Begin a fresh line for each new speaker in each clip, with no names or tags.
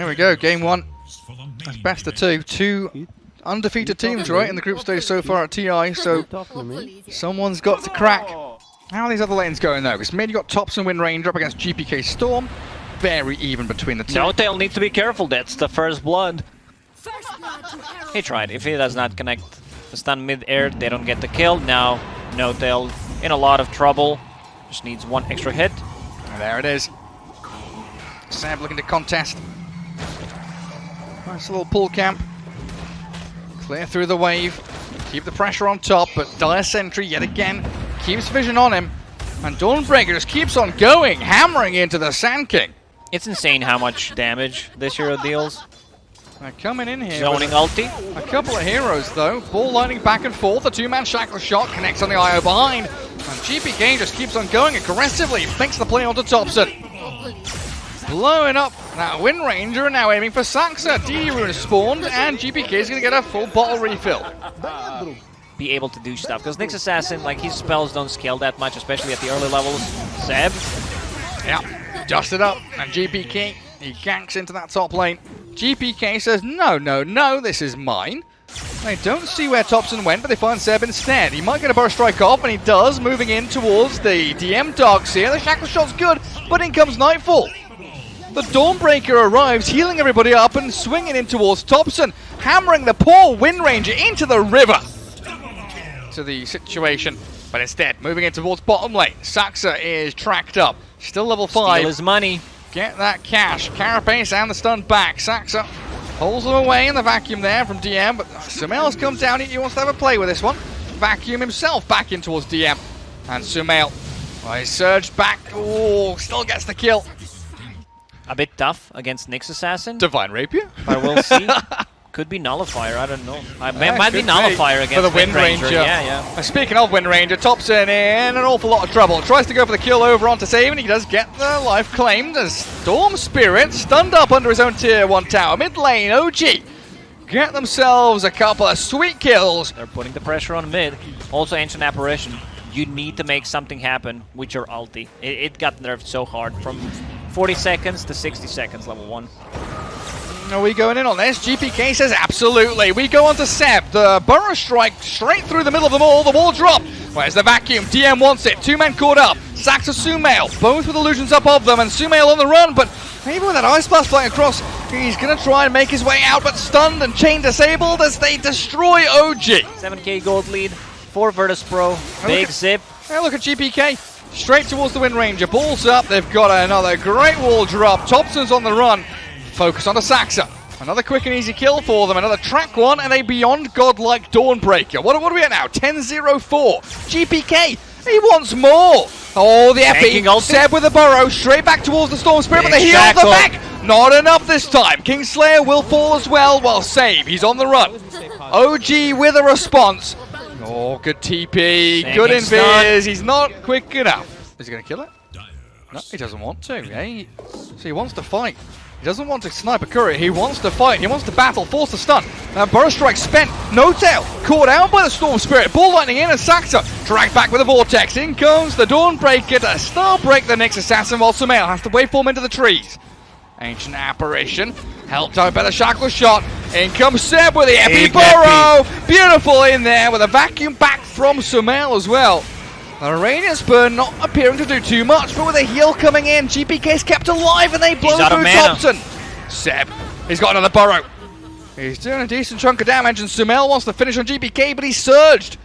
we go, game one. That's best of two. Two undefeated teams, right, in the group stage so far at TI, so someone's got to crack. How are these other lanes going though? Because mid, you got Tops and Wind Ranger up against GPK Storm. Very even between the two.
Notale needs to be careful, that's the first blood. He tried. If he does not connect the stun mid-air, they don't get the kill. Now, Notale in a lot of trouble. Just needs one extra hit.
And there it is. Seb looking to contest. Nice little pull camp. Clear through the wave. Keep the pressure on top, but Dire Sentry yet again keeps vision on him. And Dawnbreaker just keeps on going, hammering into the Sand King.
It's insane how much damage this hero deals.
They're coming in here.
Zoning ulti.
A couple of heroes though. Ball lining back and forth. A two-man shackle shot connects on the IO behind. And GPK just keeps on going aggressively. Makes the play onto Thompson. Blowing up that Wind Ranger and now aiming for Saxa. DD Rune is spawned and GPK is going to get a full bottle refill.
Be able to do stuff. Because Nyx Assassin, like, his spells don't scale that much, especially at the early levels. Zeb.
Yeah, dusted up. And GPK, he ganks into that top lane. GPK says, no, this is mine. They don't see where Thompson went, but they find Zeb instead. He might get a burst strike off, and he does, moving in towards the DM dogs here. The shackle shot's good, but in comes Nightfall. The Dawnbreaker arrives, healing everybody up and swinging in towards Thompson, hammering the poor Wind Ranger into the river. To the situation, but instead, moving in towards bottom lane. Saxa is tracked up, still level 5.
Steal his money.
Get that cash. Carapace and the stun back. Saxa pulls them away in the vacuum there from DM, but Sumail's come down. He wants to have a play with this one. Vacuum himself back in towards DM. And Sumail, he surged back. Oh, still gets the kill.
A bit tough against Nyx Assassin.
Divine Rapier?
But we'll see. Could be Nullifier, I don't know. It might be Nullifier against
for the Wind Ranger.
Yeah.
Speaking of Wind Ranger, Thompson in an awful lot of trouble. Tries to go for the kill over onto Save, and he does get the life claimed as Storm Spirit stunned up under his own tier 1 tower. Mid lane, OG get themselves a couple of sweet kills.
They're putting the pressure on mid. Also, Ancient Apparition. You need to make something happen with your ulti. It got nerfed so hard from 40 seconds to 60 seconds, level 1.
Are we going in on this? GPK says absolutely. We go on to Seb. The Burrow Strike straight through the middle of them all. The wall drop. Where's the vacuum? DM wants it. Two men caught up. Saxa Sumail. Both with illusions up of them. And Sumail on the run. But maybe with that Ice Blast flying across, he's going to try and make his way out. But stunned and chain disabled as they destroy OG.
7k gold lead for Virtus Pro. Big zip.
Hey, look at GPK. Straight towards the Wind Ranger. Balls up. They've got another great wall drop. Thompson's on the run. Focus on the Saxa. Another quick and easy kill for them. Another track one and a beyond godlike Dawnbreaker. What are we at now? 10-0-4. GPK, he wants more. Oh, the epi. Seb with the burrow. Straight back towards the Storm Spirit, but the heal off the back. Not enough this time. Kingslayer will fall as well while Save. He's on the run. OG with a response. Oh, good TP. Good invis. He's not quick enough. Is he going to kill it? No, he doesn't want to. Eh? So he wants to fight. He doesn't want to snipe a courier, he wants to fight, he wants to battle, force the stun. Burst Strike spent, Notale caught out by the Storm Spirit, Ball Lightning in and Saxa dragged back with a Vortex. In comes the Dawnbreaker to star break the Nyx Assassin while Sumail has to waveform into the trees. Ancient Apparition, helped out by the Shackle Shot. In comes Seb with the Epi Burrow. Beautiful in there with a vacuum back from Sumail as well. The Radiant Burn not appearing to do too much, but with a heal coming in, GPK's kept alive and they blow through Thompson. Seb, he's got another burrow. He's doing a decent chunk of damage and Sumail wants to finish on GPK, but he's surged.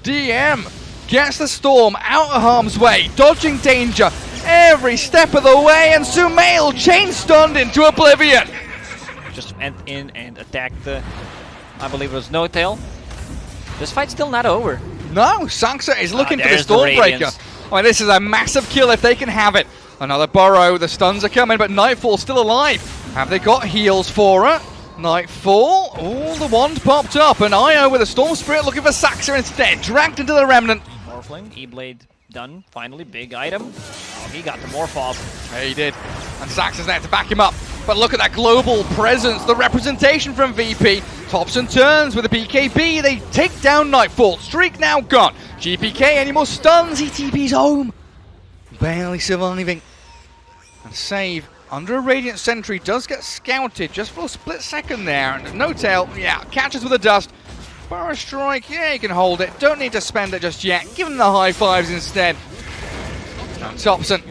DM gets the Storm out of harm's way, dodging danger every step of the way, and Sumail chain stunned into oblivion.
Just went in and attacked the, I believe it was Notale. This fight's still not over.
No, Saxa is looking for the Dawnbreaker. Oh, this is a massive kill if they can have it. Another burrow, the stuns are coming, but Nightfall's still alive. Have they got heals for her? Nightfall, oh, the wand popped up, and IO with a Storm Spirit looking for Saxa instead, dragged into the Remnant.
Morphling, E-Blade done, finally, big item. Oh, he got the Morph off.
Yeah, he did. And Saxa's there to back him up. But look at that global presence, the representation from VP. Thompson turns with a BKB, they take down Nightfall. Streak now gone. GPK, any more stuns? He TP's home. Barely surviving. And Save under a Radiant Sentry, does get scouted just for a split second there. And no tail, yeah, catches with the dust. Burrow Strike, yeah, you can hold it. Don't need to spend it just yet. Give him the high fives instead. And Topson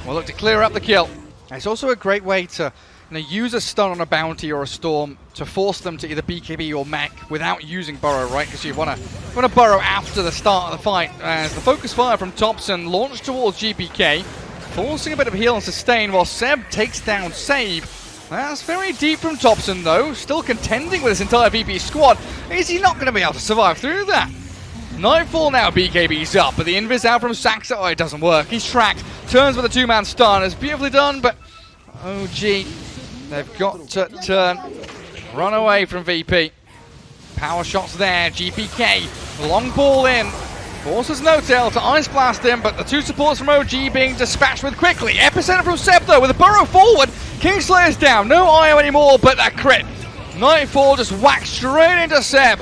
will look to clear up the kill. It's also a great way to use a stun on a bounty or a storm to force them to either BKB or mech without using Burrow, right? Because you want to burrow after the start of the fight. As the focus fire from Topson launched towards GPK, forcing a bit of heal and sustain while Seb takes down Save. That's very deep from Topson though, still contending with his entire VP squad. Is he not going to be able to survive through that? Nightfall now BKB's up, but the invis out from Saxa, oh, it doesn't work. He's tracked, turns with a two-man stun. It's beautifully done, but OG, they've got to turn, run away from VP. Power shots there, GPK, long ball in. Forces no tail to Ice Blast him, but the two supports from OG being dispatched with quickly. Epicenter from Seb though, with a burrow forward. Kingslayer's down, no IO anymore, but that crit. Nightfall just whacks straight into Seb.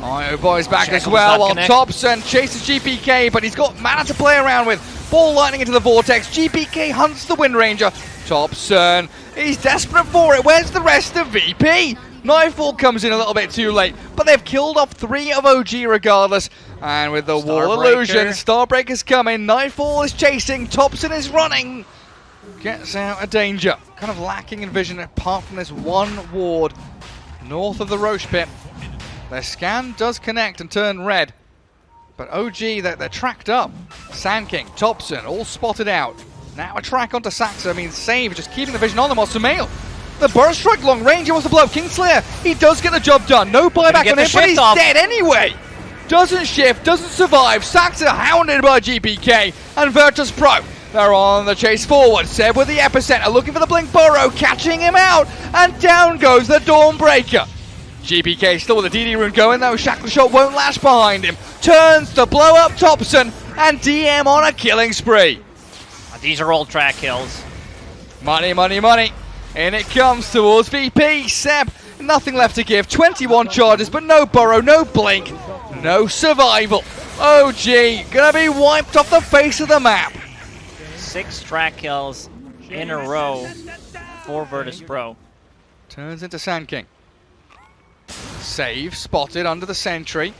IO boys back as well, while Topson chases GPK, but he's got mana to play around with. Ball lightning into the vortex, GPK hunts the Wind Ranger. Topson, he's desperate for it, where's the rest of VP? Nightfall comes in a little bit too late, but they've killed off 3 of OG regardless. And with the wall illusion, Starbreaker's coming, Nightfall is chasing, Topson is running. Gets out of danger. Kind of lacking in vision apart from this one ward north of the Roche pit. Their scan does connect and turn red. But OG, they're tracked up. Sand King, Topson, all spotted out. Now a track onto Saxa means Save, just keeping the vision on them while Sumail. The burst strike long range, he wants to blow up Kingslayer. He does get the job done. No buyback on him, but he's dead anyway. Doesn't shift, doesn't survive. Saxa hounded by GPK and Virtus Pro. They're on the chase forward. Seb with the epicenter, looking for the Blink Burrow, catching him out, and down goes the Dawnbreaker. GPK still with the DD rune going though. Shackle Shot won't last behind him. Turns to blow up Topson, and DM on a killing spree.
These are all track kills.
Money, money, money. In it comes towards VP. Seb, nothing left to give. 21 charges, but no Burrow, no Blink, no survival. OG gonna be wiped off the face of the map.
6 track kills in a row for Virtus Pro.
Turns into Sand King. Save spotted under the sentry.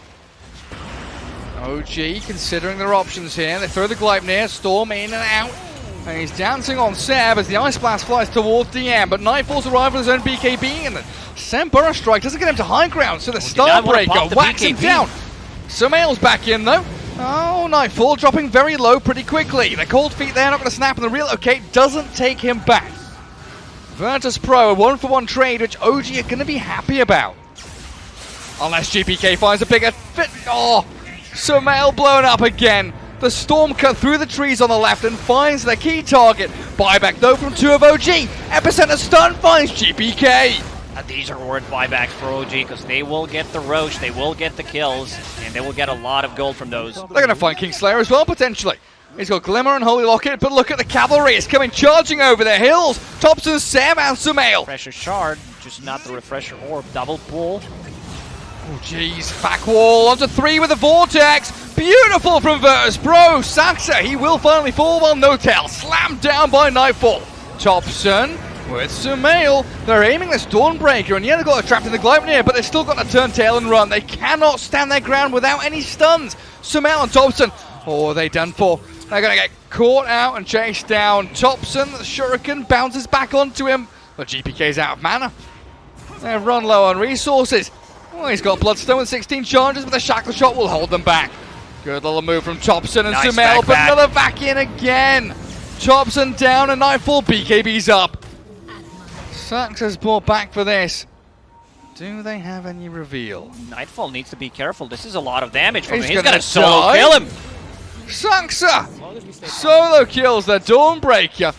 OG considering their options here. They throw the Gleipnir, Storm in and out. And he's dancing on Seb as the Ice Blast flies towards DM, but Nightfall's arrived with his own BKB, and the Seb Burrow Strike doesn't get him to high ground, so the Starbreaker whacks him down. Sumail's back in though. Oh, Nightfall dropping very low pretty quickly. The cold feet there, not going to snap, and the relocate doesn't take him back. Virtus Pro, a 1-for-1 trade, which OG are going to be happy about. Unless GPK finds a bigger fit. Oh, Sumail blown up again. The storm cut through the trees on the left and finds their key target. Buyback though from 2 of OG. Epicenter stun finds GPK.
These are worth buybacks for OG because they will get the Roche, they will get the kills, and they will get a lot of gold from those.
They're going to find Kingslayer as well, potentially. He's got Glimmer and Holy Locket, but look at the cavalry. It's coming charging over the hills. Topson, Sam, and Sumail.
Refresher Shard, just not the Refresher Orb. Double pull.
Oh, jeez. Back wall onto 3 with the Vortex. Beautiful from Virtus Pro. Saxa, he will finally fall while No Tail slammed down by Nightfall. Topson with Sumail. They're aiming this Dawnbreaker, and yeah, they've got it trapped in the Gleipnir, but they've still got to turn tail and run. They cannot stand their ground without any stuns. Sumail and Topson, oh, are they done for? They're going to get caught out and chased down. Topson, the Shuriken bounces back onto him, but GPK's out of mana. They run low on resources. Oh, he's got Bloodstone with 16 charges, but the Shackle Shot will hold them back. Good little move from Topson and
nice
Sumail, but another back in again. Topson down and Nightfall, BKB's up. Saxa's brought back for this. Do they have any reveal?
Nightfall needs to be careful. This is a lot of damage from him.
He's
gonna solo kill him.
Saxa solo kills the Dawnbreaker.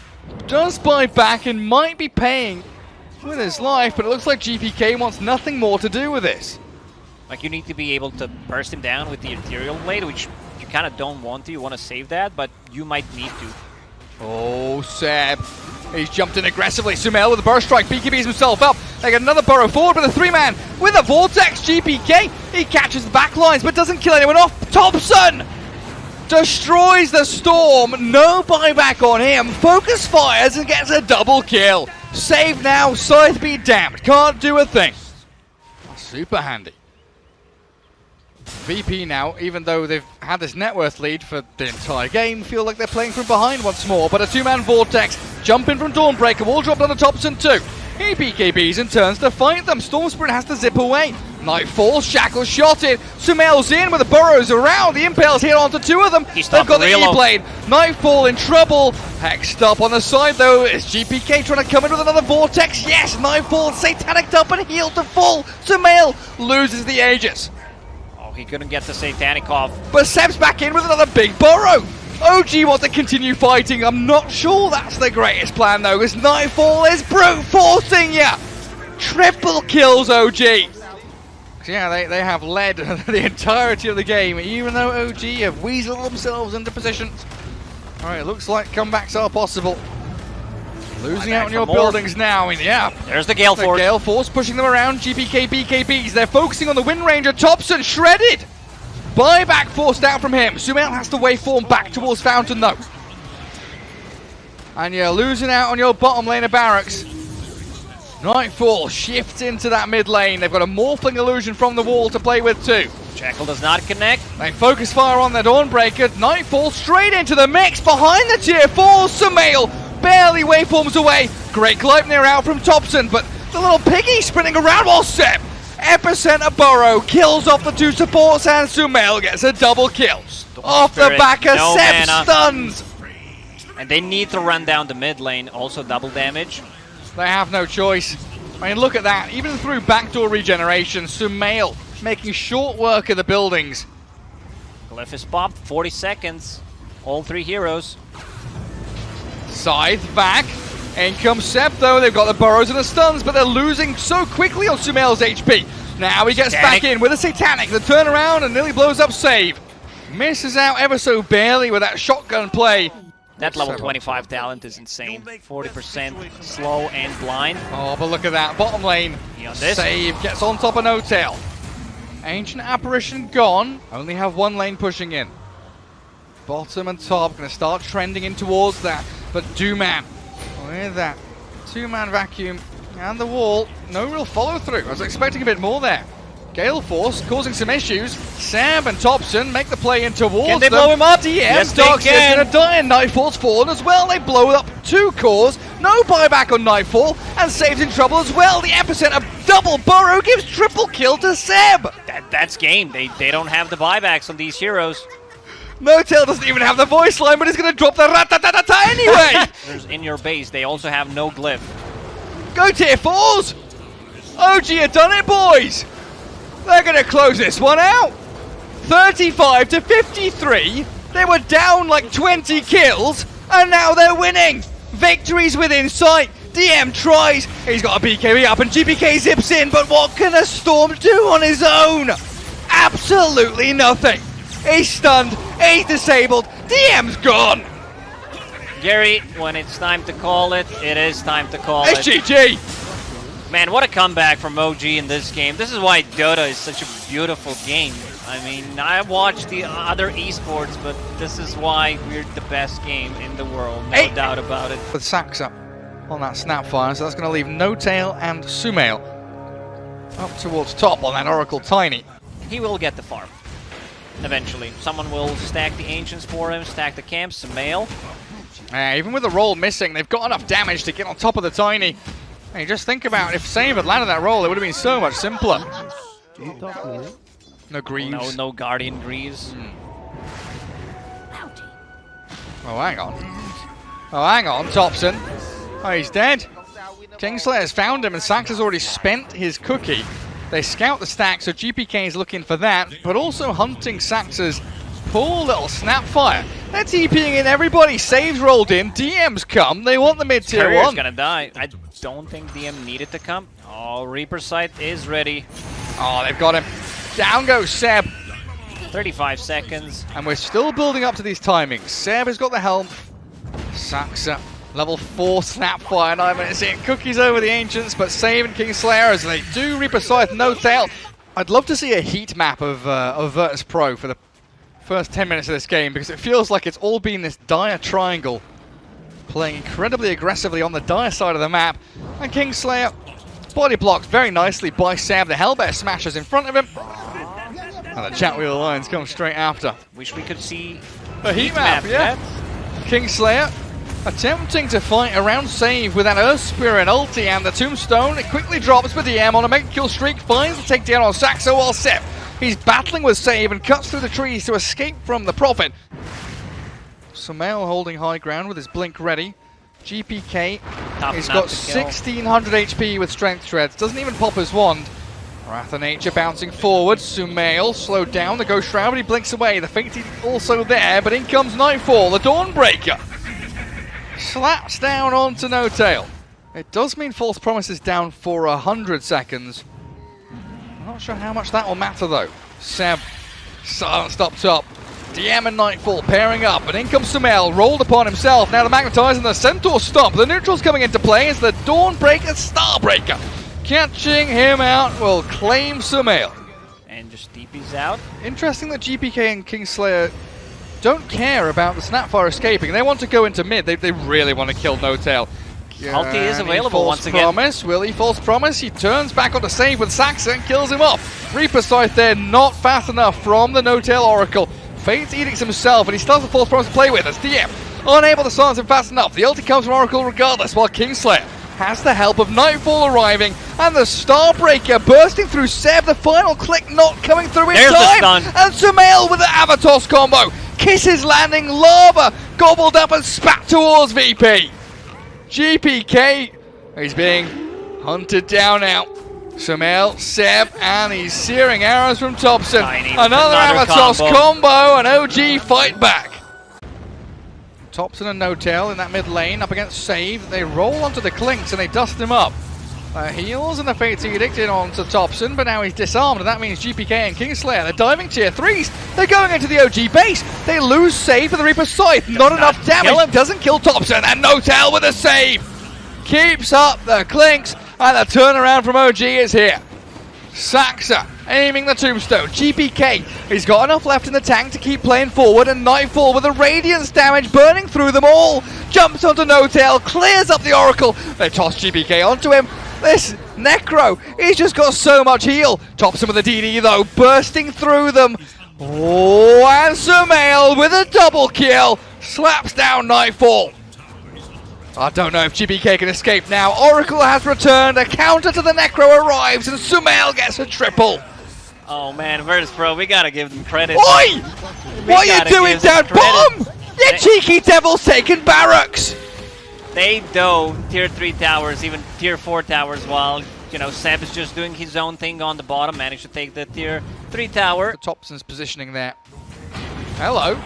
Does buy back and might be paying with his life, but it looks like GPK wants nothing more to do with this.
Like, you need to be able to burst him down with the Ethereal Blade, which you kind of don't want to. You want to save that, but you might need to.
Oh, Seb. He's jumped in aggressively. Sumail with a burst strike. BKBs himself up. They get another burrow forward with a 3-man with a Vortex. GPK. He catches the back lines but doesn't kill anyone off. Topson destroys the Storm, no buyback on him, Focus fires and gets a double kill. Save now, Scythe be damned, can't do a thing. Super handy. VP now, even though they've had this net worth lead for the entire game, feel like they're playing from behind once more, but a two-man Vortex, jump in from Dawnbreaker, wall dropped on the Thompson too. He BKBs and turns to fight them, Storm Spirit has to zip away. Nightfall, Shackle shotted, Sumail's in with the burrows around, the Impale's hit onto two of them, they've got the E-Blade, Nightfall in trouble, hexed up on the side though, is GPK trying to come in with another Vortex, yes, Nightfall satanicked up and healed to full, Sumail loses the Aegis.
Oh, he couldn't get the satanic off.
But Seb's back in with another big burrow. OG wants to continue fighting, I'm not sure that's the greatest plan though, because Nightfall is brute forcing ya! Triple kills OG! Yeah, they have led the entirety of the game, even though OG have weaseled themselves into positions. Alright, looks like comebacks are possible. Losing out on your buildings now, yeah.
There's the Gale Force.
The Gale Force pushing them around, GPK, BKBs, they're focusing on the Wind Ranger, Thompson shredded! Buyback forced out from him, Sumail has to waveform back towards Fountain though. And you're losing out on your bottom lane of barracks. Nightfall shifts into that mid lane. They've got a Morphling Illusion from the wall to play with too.
Jackal does not connect.
They focus fire on the Dawnbreaker. Nightfall straight into the mix behind the tier 4. Sumail barely waveforms away. Great Gleipnir out from Thompson, but the little piggy sprinting around while Seb. Epicenter Burrow kills off the two supports and Sumail gets a double kill. Off the back of Seb stuns.
And they need to run down the mid lane, also double damage.
They have no choice. I mean, look at that. Even through backdoor regeneration, Sumail making short work of the buildings.
Glyph is popped, 40 seconds. All three heroes.
Scythe back. In comes Seb though. They've got the burrows and the stuns, but they're losing so quickly on Sumail's HP. Now he gets back in with a Satanic. The turnaround and nearly blows up save. Misses out ever so barely with that shotgun play.
That level 25 talent is insane. 40% slow and blind.
Oh, but look at that. Bottom lane. Save gets on top of No Tail. Ancient Apparition gone. Only have one lane pushing in. Bottom and top going to start trending in towards that. But Dooman with that two-man vacuum and the wall. No real follow-through. I was expecting a bit more there. Gale Force causing some issues. Sam and Thompson make the play in towards them.
Can they blow him up?
Yes, Dark's gonna die and Nightfall's fallen as well. They blow up two cores. No buyback on Nightfall and Save's in trouble as well. The Epicenter double burrow gives triple kill to Seb.
That's game. They don't have the buybacks on these heroes.
No Tail doesn't even have the voice line, but he's gonna drop the rat-ta-ta-ta-ta anyway.
There's in your base. They also have no glyph.
Go tier 4s. OG have done it, boys. They're going to close this one out. 35 to 53. They were down like 20 kills, and now they're winning. Victory's within sight. DM tries. He's got a BKB up, and GPK zips in, but what can a Storm do on his own? Absolutely nothing. He's stunned. He's disabled. DM's gone.
Gary, when it's time to call it, it is time to call it.
It's GG.
Man, what a comeback from OG in this game. This is why Dota is such a beautiful game. I mean, I watch the other esports, but this is why we're the best game in the world. No doubt about it.
With Saxa on that Snapfire, so that's going to leave No Tail and Sumail up towards top on that Oracle Tiny.
He will get the farm. Eventually. Someone will stack the Ancients for him, stack the camps, Sumail.
Even with the roll missing, they've got enough damage to get on top of the Tiny. Hey, just think about if Save had landed that roll, it would have been so much simpler. No Greaves.
No Guardian Greaves.
Oh, hang on. Oh, hang on, Thompson. Oh, he's dead. Kingslayer's found him, and Sax has already spent his cookie. They scout the stack, so GPK is looking for that, but also hunting Sax's poor little Snapfire. They're TPing in everybody. Saves rolled in. DM's come. They want the mid-tier one.
Gonna die. I don't think DM needed to come. Oh, Reaper Sight is ready.
Oh, they've got him. Down goes Seb.
35 seconds.
And we're still building up to these timings. Seb has got the helm. Saxa, level 4 Snapfire. 9 minutes in. Cookies over the Ancients, but Save and Kingslayer as they do Reaper Scythe, No Tail. I'd love to see a heat map of Virtus Pro for first 10 minutes of this game, because it feels like it's all been this dire triangle, playing incredibly aggressively on the dire side of the map, and Kingslayer body blocked very nicely by Seb. The Hellbear smashes in front of him, and the Chat Wheel Alliance comes straight after.
Wish we could see
a heat map, yeah. Kingslayer attempting to fight around Save with that Earth Spirit ulti and the Tombstone. It quickly drops with the M on a mega kill streak, finds the takedown on Saxo, while Seb, he's battling with Save and cuts through the trees to escape from the Prophet. Sumail holding high ground with his blink ready. GPK, he's got 1600 HP with Strength Shreds, doesn't even pop his wand. Wrath of Nature bouncing forward, Sumail slowed down, the Ghost Shroud, but he blinks away. The Fate also there, but in comes Nightfall, the Dawnbreaker. Slaps down onto No Tail. It does mean False Promise is down for 100 seconds. I'm not sure how much that will matter though. Seb, silenced up top. DM and Nightfall pairing up, and in comes Sumail, rolled upon himself. Now the Magnetize and the Centaur stop. The neutral's coming into play as the Dawnbreaker Starbreaker. Catching him out will claim Sumail.
And just DP's out.
Interesting that GPK and Kingslayer don't care about the Snapfire escaping. They want to go into mid. They really want to kill No Tail.
Ulti is available once again.
Promise. Will he false promise? He turns back on the save with Saxa and kills him off. Reaper Scythe there, not fast enough from the No Tail Oracle. Fate's Edicts himself, and he starts a false promise to play with as DM. Unable to silence him fast enough. The ulti comes from Oracle regardless, while Kingslayer has the help of Nightfall arriving, and the Starbreaker bursting through Seb. The final click not coming through in time. And Sumail with the Avatos combo. Kisses landing, lava gobbled up and spat towards VP. GPK is being hunted down now. Sumail, Seb, and he's searing arrows from Thompson. Another Avatos combo, and OG fight back. Thompson and No Tail in that mid lane up against Save. They roll onto the Clinks and they dust him up. Heals and the Fate's Edict in onto Thompson, but now he's disarmed, and that means GPK and Kingslayer, they're diving tier 3s. They're going into the OG base. They lose Save for the Reaper Scythe. Not enough damage. Doesn't kill Thompson, and No Tail with a save. Keeps up the Clinks, and the turnaround from OG is here. Saxa aiming the Tombstone. GPK, he's got enough left in the tank to keep playing forward, and Nightfall with the Radiance damage burning through them all. Jumps onto No Tail, clears up the Oracle. They toss GPK onto him. This Necro, he's just got so much heal. Tops him with a DD though, bursting through them. Oh, and Sumail with a double kill. Slaps down Nightfall. I don't know if GPK can escape now. Oracle has returned, a counter to the Necro arrives, and Sumail gets a triple.
Oh man, Virtus Pro, we gotta give them credit.
Oi! What are you doing down bottom? You cheeky devils taking barracks!
They dove tier 3 towers, even tier 4 towers, while, you know, Seb is just doing his own thing on the bottom, managed to take the tier 3 tower.
Thompson's positioning there. Hello.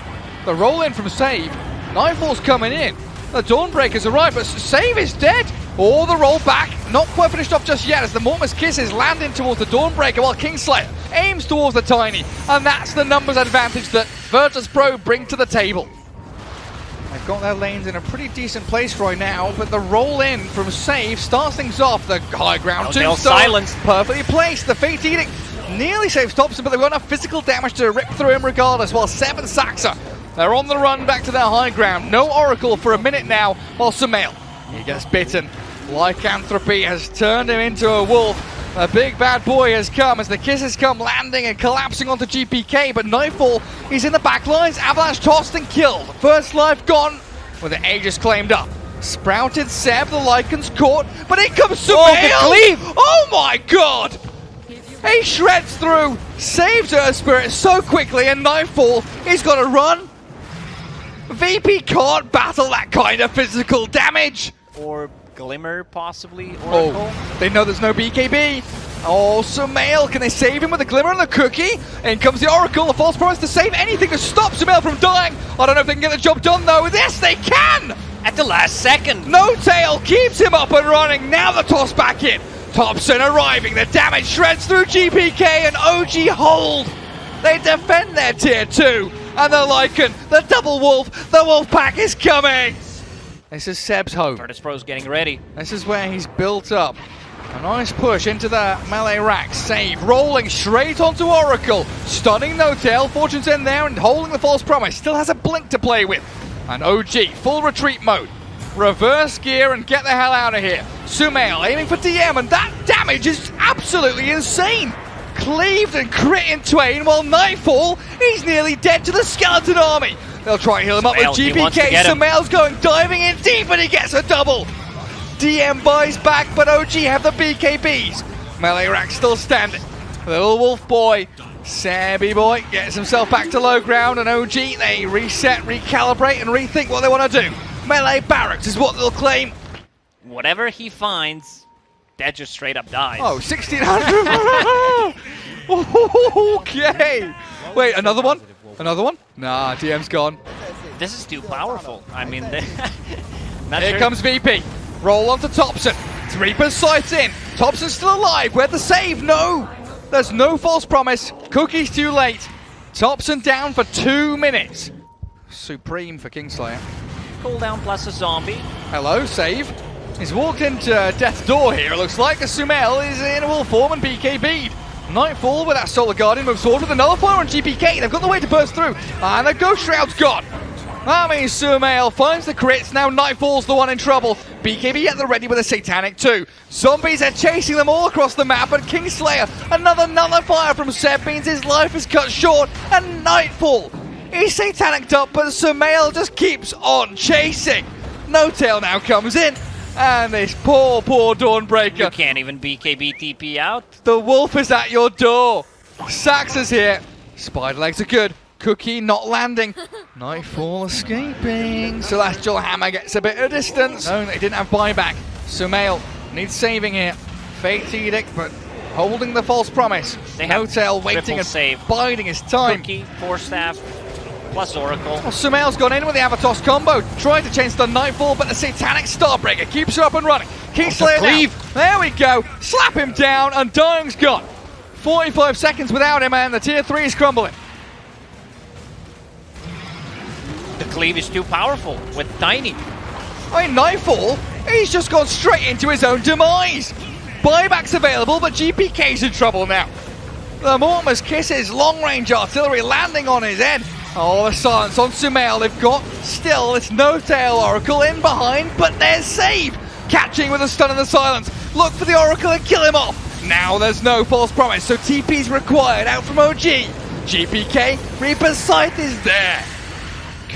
The roll in from Save. Nightfall's coming in. The Dawnbreakers arrive, but Save is dead. Or the roll back, not quite finished off just yet as the Mortimer's Kisses land in towards the Dawnbreaker while Kingslayer aims towards the Tiny. And that's the numbers advantage that Virtus Pro bring to the table. They've got their lanes in a pretty decent place right now, but the roll in from Save starts things off. The high ground Tombstone perfectly placed. The Fate Edict nearly saves Thompson, but they've got enough physical damage to rip through him regardless, while Seb and Saxa, they're on the run back to their high ground. No Oracle for a minute now, while Sumail, he gets bitten. Lycanthropy has turned him into a wolf. A big bad boy has come as the Kisses come landing and collapsing onto GPK, but Nightfall, he's in the back lines. Avalanche tossed and killed. First life gone with the Aegis claimed up. Sprouted Seb, the Lycans caught, but in comes Sumail! Oh my god! He shreds through, saves Earth Spirit so quickly, and Nightfall, he's got to run. VP can't battle that kind of physical damage.
Or Glimmer, possibly, Oracle.
Oh, they know there's no BKB. Oh, Sumail, can they save him with the Glimmer and the Cookie? In comes the Oracle, the false promise to save anything to stop Sumail from dying. I don't know if they can get the job done though. Yes, they can!
At the last second.
No Tail keeps him up and running. Now the toss back in. Thompson arriving, the damage shreds through GPK and OG hold. They defend their tier 2. And the Lycan, the double wolf, the wolf pack is coming. This is Seb's home.
Virtus Pro's getting ready.
This is where he's built up. A nice push into the melee rack. Save, rolling straight onto Oracle. Stunning No-Tail. Fortune's in there and holding the false promise. Still has a blink to play with. And OG, full retreat mode. Reverse gear and get the hell out of here. Sumail aiming for DM, and that damage is absolutely insane. Cleaved and crit in twain, while Nightfall, he's nearly dead to the skeleton army. They'll try and heal him up with GPK. Sumail's going diving in deep, and he gets a double. DM buys back, but OG have the BKBs. Melee rack still standing. Little wolf boy, Sabby boy, gets himself back to low ground, and OG, they reset, recalibrate, and rethink what they want to do. Melee barracks is what they'll claim.
Whatever he finds, that just straight up dies.
Oh, 1600! Okay! Wait, another one? Another one? Nah, DM's gone.
This is too powerful. I mean,
here comes VP. Roll onto Thompson. Reaper's sights in. Thompson's still alive. Where'd the save? No! There's no false promise. Cookie's too late. Thompson down for 2 minutes. Supreme for Kingslayer.
Cooldown plus a zombie.
Hello, save. He's walked into death's door here. It looks like a Sumail is in wolf form and BKB'd. Nightfall with that Solar Guardian moves forward with a nullifier on GPK. They've got the way to burst through. And the Ghost Shroud's gone. That means Sumail finds the crits. Now Nightfall's the one in trouble. BKB at the ready with a Satanic too. Zombies are chasing them all across the map, and Kingslayer, another nullifier from Seb, means his life is cut short, and Nightfall. He's Satanicked up, but Sumail just keeps on chasing. No-Tail now comes in, and this poor Dawnbreaker.
You can't even BKB TP out.
The wolf is at your door. Sax is here. Spider legs are good. Cookie not landing. Nightfall escaping. Celestial Hammer gets a bit of distance. No, they didn't have buyback. Sumail needs saving here. Fate's Edict, but holding the false promise. No-Tail waiting and biding his time.
Cookie, Force Staff, plus Oracle.
Well, Sumail's gone in with the Avatos combo. Tried to change the Nightfall, but the Satanic Starbreaker keeps her up and running. Kingslayer now. There we go. Slap him down, Undying's gone. 45 seconds without him, and the tier 3 is crumbling.
The cleave is too powerful with Tiny.
I mean, Nightfall, he's just gone straight into his own demise. Buyback's available, but GPK's in trouble now. The Mortimer's Kisses, long-range artillery landing on his head. Oh, the silence on Sumail. They've got still this No-Tail Oracle in behind, but there's Save. Catching with a stun in the silence. Look for the Oracle and kill him off. Now there's no false promise, so TP's required out from OG. GPK, Reaper's Scythe is there.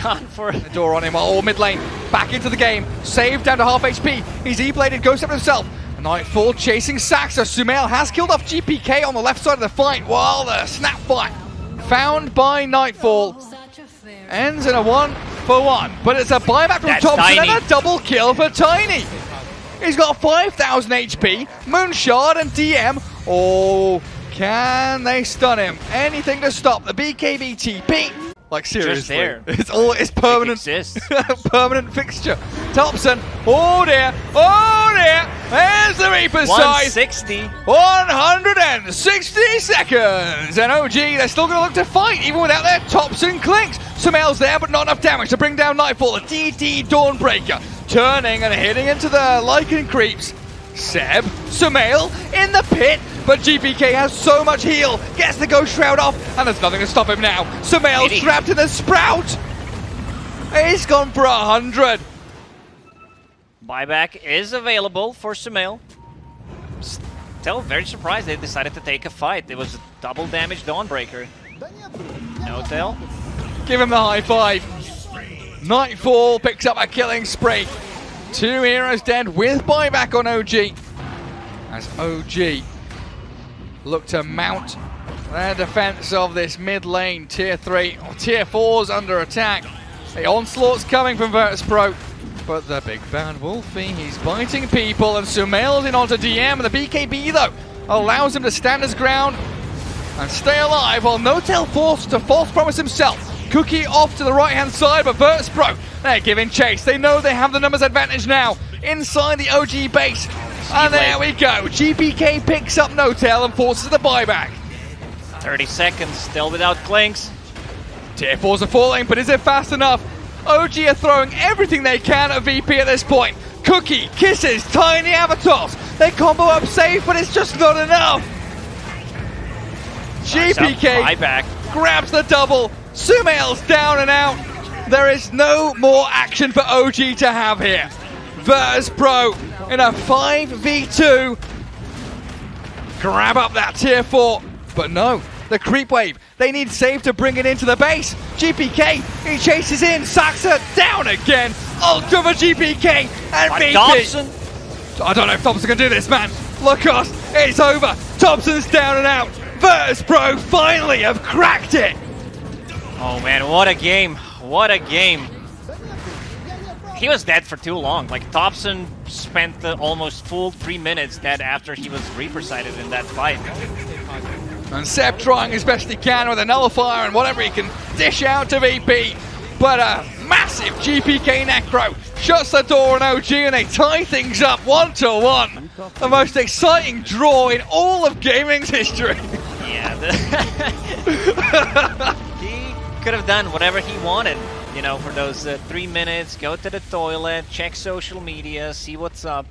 Gone for
the door on him, all mid lane. Back into the game. Saved down to half HP. He's E-bladed, goes up himself. Nightfall chasing Saxa. Sumail has killed off GPK on the left side of the fight, while the snap fight found by Nightfall ends in a 1-for-1. But it's a buyback from Thompson and a double kill for Tiny. He's got 5,000 HP, Moonshard and DM. Oh, can they stun him? Anything to stop the BKB TP. Like seriously, it's permanent. Permanent fixture. Thompson, oh dear, there's the Reaper's Scythe. 160 seconds, and OG, they're still going to look to fight even without their Thompson clinks. Sumail's there, but not enough damage to bring down Nightfall. A DD Dawnbreaker turning and hitting into the Lycan creeps. Seb, Sumail in the pit, but GPK has so much heal, gets the Ghost Shroud off, and there's nothing to stop him now. Sumail's trapped in the Sprout. He's gone for 100.
Buyback is available for Sumail. Still very surprised they decided to take a fight. It was a double damage Dawnbreaker. No-Tail.
Give him the high five. Nightfall picks up a killing spree. 2 heroes dead with buyback on OG. As OG look to mount their defense of this mid lane. Tier 3 or Tier 4's under attack. The onslaught's coming from Virtus Pro. But the big bad Wolfie, he's biting people, and Sumail's in onto DM, and the BKB though allows him to stand his ground and stay alive, while No-Tail forced to false promise himself. Cookie off to the right hand side, but Virtus Pro, they're giving chase. They know they have the numbers advantage now inside the OG base. And there we go. GPK picks up No-Tail and forces the buyback.
30 seconds, still without clinks.
Tier 4s are falling, but is it fast enough? OG are throwing everything they can at VP at this point. Cookie, Kisses, Tiny Avatars. They combo up safe, but it's just not enough. GPK grabs the double. Sumail's down and out. There is no more action for OG to have here. Virtus Pro in a 5v2. Grab up that tier 4, but no. The creep wave. They need save to bring it into the base. GPK, he chases in. Saxa down again. Ultra for GPK and VP.
Thompson.
I don't know if Thompson can do this, man. Lacoste, it's over. Thompson's down and out. Virtus Pro finally have cracked it.
Oh man, what a game. What a game. He was dead for too long. Like, Thompson spent the almost full 3 minutes dead after he was Reaper sighted in that fight.
And Seb trying his best he can with a nullifier and whatever he can dish out to VP. But a massive GPK Necro shuts the door on OG and they tie things up 1-1. The most exciting draw in all of gaming's history.
Yeah, he could have done whatever he wanted, you know, for those 3 minutes. Go to the toilet, check social media, see what's up.